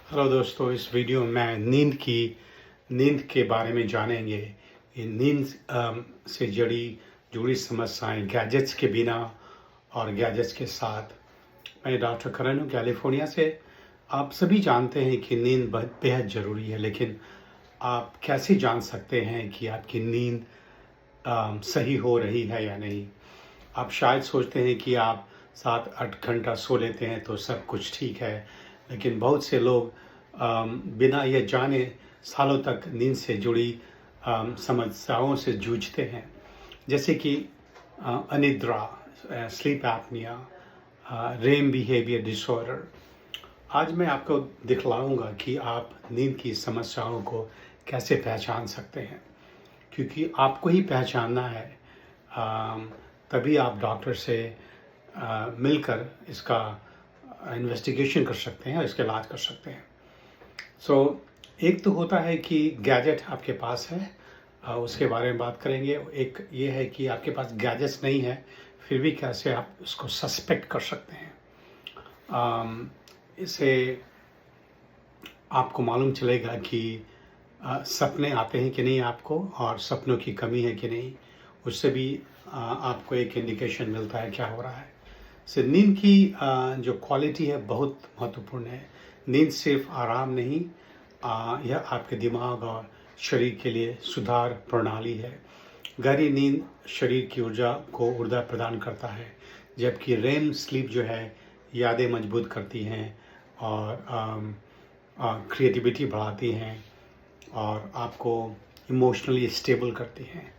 Hello दोस्तों, इस video में नींद के बारे में जानेंगे। ये नींद से जुड़ी समस्याएं गैजेट्स के बिना और गैजेट्स के साथ। मैं डॉक्टर करण हूँ कैलिफोर्निया से। आप सभी जानते हैं कि नींद बेहद ज़रूरी है, लेकिन आप कैसे जान सकते हैं कि आपकी नींद सही हो रही है या नहीं। आप शायद सोचते हैं कि आप 7-8 घंटा सो लेते हैं तो सब कुछ ठीक है, लेकिन बहुत से लोग बिना ये जाने सालों तक नींद से जुड़ी समस्याओं से जूझते हैं, जैसे कि अनिद्रा, sleep apnea, REM behaviour disorder. आज मैं आपको दिखलाऊंगा कि आप नींद की समस्याओं को कैसे पहचान सकते हैं, क्योंकि आपको ही पहचानना है। तभी आप डॉक्टर से मिलकर इसका इन्वेस्टिगेशन कर सकते हैं और इसका इलाज कर सकते हैं। एक तो होता है कि गैजेट आपके पास है, उसके बारे में बात करेंगे। एक ये है कि आपके पास गैजेट्स नहीं है, फिर भी कैसे आप उसको सस्पेक्ट कर सकते हैं। इससे आपको मालूम चलेगा कि सपने आते हैं कि नहीं आपको, और सपनों की कमी है कि नहीं। उससे भी आपको एक इंडिकेशन मिलता है क्या हो रहा है। नींद की जो क्वालिटी है बहुत महत्वपूर्ण है। नींद सिर्फ आराम नहीं, यह आपके दिमाग और शरीर के लिए सुधार प्रणाली है। गहरी नींद शरीर की ऊर्जा प्रदान करता है, जबकि रेम स्लीप जो है यादें मजबूत करती हैं और क्रिएटिविटी बढ़ाती हैं और आपको इमोशनली स्टेबल करती हैं।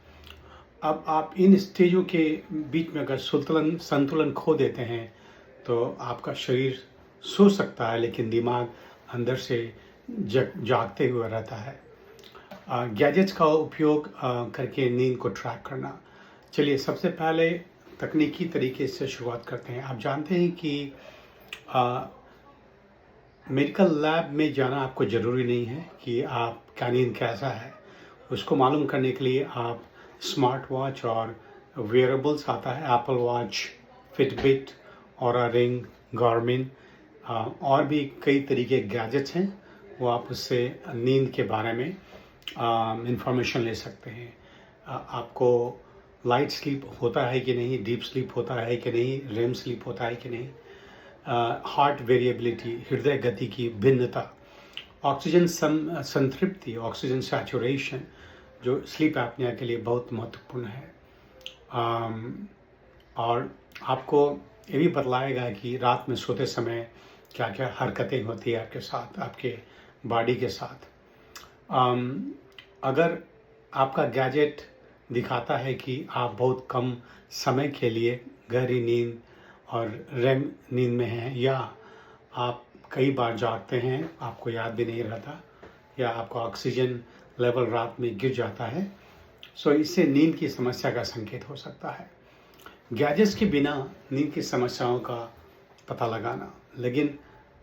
अब आप इन स्टेजों के बीच में अगर संतुलन खो देते हैं तो आपका शरीर सो सकता है, लेकिन दिमाग अंदर से जागते हुए रहता है। गैजेट्स का उपयोग करके नींद को ट्रैक करना। चलिए सबसे पहले तकनीकी तरीके से शुरुआत करते हैं। आप जानते हैं कि मेडिकल लैब में जाना आपको ज़रूरी नहीं है कि आपका नींद कैसा है। उसको मालूम करने के लिए आप स्मार्ट वॉच और वेयरेबल्स आता है, Apple watch, Fitbit, aura ring, Garmin, और भी कई तरीके गैजेट्स हैं, वो आप उससे नींद के बारे में इंफॉर्मेशन ले सकते हैं। आपको लाइट स्लीप होता है कि नहीं, डीप स्लीप होता है कि नहीं, रेम स्लीप होता है कि नहीं, हार्ट वेरिएबिलिटी, हृदय गति की भिन्नता, ऑक्सीजन संतृप्ति, ऑक्सीजन सैचुरेशन, जो स्लीप एपनिया के लिए बहुत महत्वपूर्ण है। और आपको ये भी बतलाएगा कि रात में सोते समय क्या क्या हरकतें होती है आपके साथ, आपके बॉडी के साथ। अगर आपका गैजेट दिखाता है कि आप बहुत कम समय के लिए गहरी नींद और रेम नींद में हैं, या आप कई बार जागते हैं, आपको याद भी नहीं रहता, या आपका ऑक्सीजन लेवल रात में गिर जाता है, इससे नींद की समस्या का संकेत हो सकता है। गैजेट्स के बिना नींद की समस्याओं का पता लगाना। लेकिन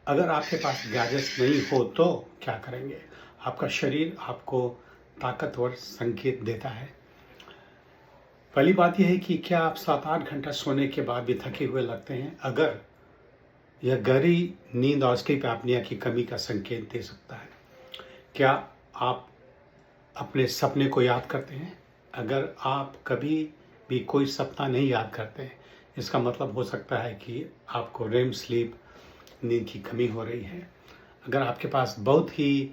अगर आपके पास गैजेट्स नहीं हो तो क्या करेंगे? आपका शरीर आपको ताकतवर संकेत देता है। पहली बात यह है कि क्या आप 7-8 घंटा सोने के बाद भी थके हुए लगते हैं? अगर यह गहरी नींद और स्लीप एपनिया की कमी का संकेत दे सकता है। क्या आप अपने सपने को याद करते हैं? अगर आप कभी भी कोई सपना नहीं याद करते हैं, इसका मतलब हो सकता है कि आपको रेम स्लीप नींद की कमी हो रही है। अगर आपके पास बहुत ही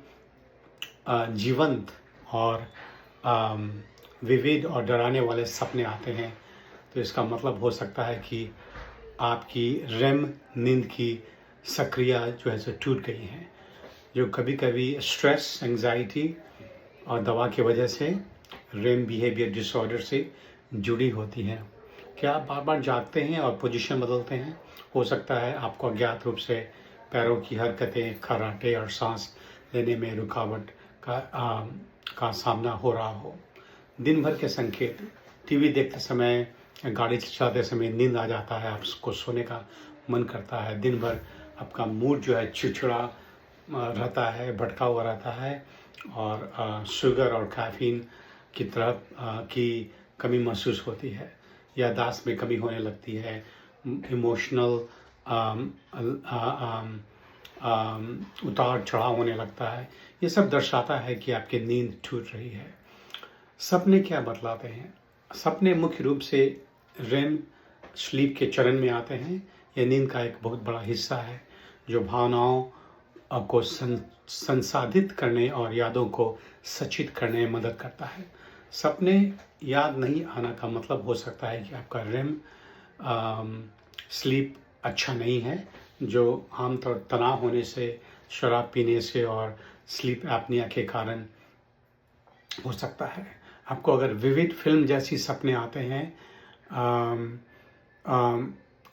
जीवंत और विविध और डराने वाले सपने आते हैं, तो इसका मतलब हो सकता है कि आपकी रेम नींद की सक्रिया जो है सो टूट गई है, जो कभी कभी स्ट्रेस, एंजाइटी और दवा की वजह से रेम बिहेवियर डिसऑर्डर से जुड़ी होती हैं। क्या आप बार बार जागते हैं और पोजीशन बदलते हैं? हो सकता है आपको अज्ञात रूप से पैरों की हरकतें, खर्राटे और सांस लेने में रुकावट का सामना हो रहा हो। दिन भर के संकेत, टीवी देखते समय, गाड़ी चलाते समय नींद आ जाता है, आपको सोने का मन करता है। दिन भर आपका मूड जो है चिड़चिड़ा रहता है, भटका हुआ रहता है, और शुगर और कैफीन की तरफ की कमी महसूस होती है। याददाश्त में कमी होने लगती है। इमोशनल उतार चढ़ाव होने लगता है। ये सब दर्शाता है कि आपकी नींद टूट रही है। सपने क्या बतलाते हैं? सपने मुख्य रूप से रेम स्लीप के चरण में आते हैं। यह नींद का एक बहुत बड़ा हिस्सा है जो भावनाओं को संसाधित करने और यादों को सचित करने में मदद करता है। सपने याद नहीं आना का मतलब हो सकता है कि आपका रेम स्लीप अच्छा नहीं है, जो आमतौर तनाव होने से, शराब पीने से और स्लीप एपनिया के कारण हो सकता है। आपको अगर विविड फिल्म जैसी सपने आते हैं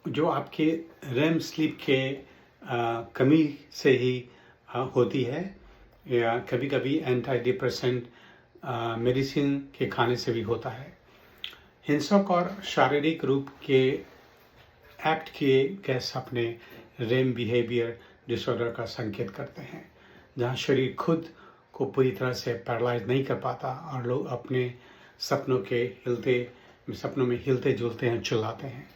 जो आपके रेम स्लीप के कमी से ही होती है, या कभी कभी एंटी डिप्रेसेंट मेडिसिन के खाने से भी होता है। हिंसक और शारीरिक रूप के एक्ट किए गए सपने रेम बिहेवियर डिसऑर्डर का संकेत करते हैं, जहां शरीर खुद को पूरी तरह से पैरालाइज नहीं कर पाता और लोग अपने सपनों में हिलते जुलते हैं, चिल्लाते हैं।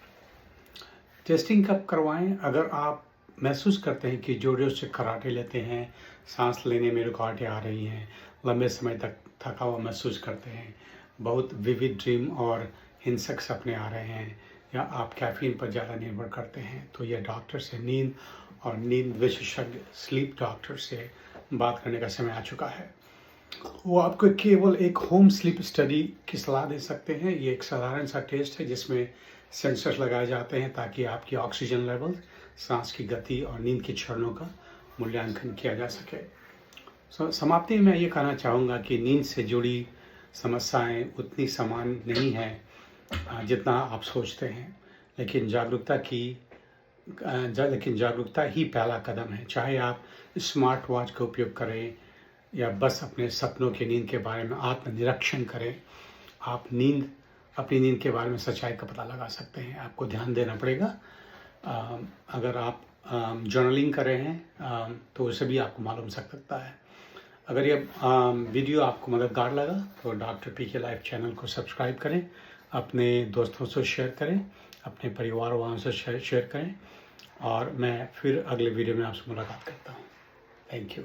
टेस्टिंग कब करवाएं? अगर आप महसूस करते हैं कि जोर जोर से खर्राटे लेते हैं, सांस लेने में रुकावटें आ रही हैं, लंबे समय तक थका हुआ महसूस करते हैं, बहुत विविड ड्रीम और हिंसक सपने आ रहे हैं, या आप कैफीन पर ज़्यादा निर्भर करते हैं, तो यह डॉक्टर से नींद विशेषज्ञ स्लीप डॉक्टर से बात करने का समय आ चुका है। वो आपको केवल एक होम स्लीप स्टडी की सलाह दे सकते हैं। ये एक साधारण सा टेस्ट है जिसमें सेंसर्स लगाए जाते हैं ताकि आपकी ऑक्सीजन लेवल, सांस की गति और नींद के चरणों का मूल्यांकन किया जा सके। समाप्ति में ये कहना चाहूँगा कि नींद से जुड़ी समस्याएं उतनी समान नहीं हैं जितना आप सोचते हैं, लेकिन जागरूकता ही पहला कदम है। चाहे आप स्मार्ट वॉच का उपयोग करें या बस अपने सपनों की नींद के बारे में आत्मनिरीक्षण करें, आप अपनी नींद के बारे में सच्चाई का पता लगा सकते हैं। आपको ध्यान देना पड़ेगा। अगर आप जर्नलिंग कर रहे हैं तो उसे भी आपको मालूम सकता है। अगर ये वीडियो आपको मददगार लगा तो डॉक्टर पीके लाइफ चैनल को सब्सक्राइब करें, अपने दोस्तों से शेयर करें, अपने परिवार वालों से शेयर करें, और मैं फिर अगले वीडियो में आपसे मुलाकात करता हूँ। Thank you.